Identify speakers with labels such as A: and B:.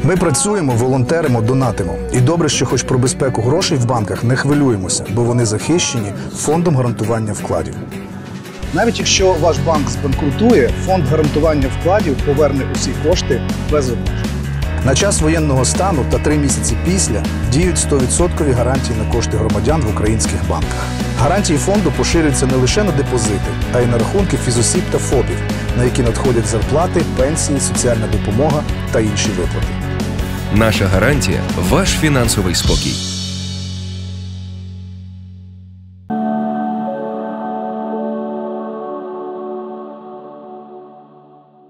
A: Ми працюємо, волонтеримо, донатимо. І добре, що хоч про безпеку грошей в банках не хвилюємося, бо вони захищені Фондом гарантування вкладів. Навіть якщо ваш банк збанкрутує, Фонд гарантування вкладів поверне усі кошти без обмежень. На час воєнного стану та 3 місяці після діють 100% гарантії на кошти громадян в українських банках. Гарантії фонду поширюються не лише на депозити, а й на рахунки фізосіб та ФОПів, на які надходять зарплати, пенсії, соціальна допомога та інші виплати.
B: Наша гарантія – ваш фінансовий спокій.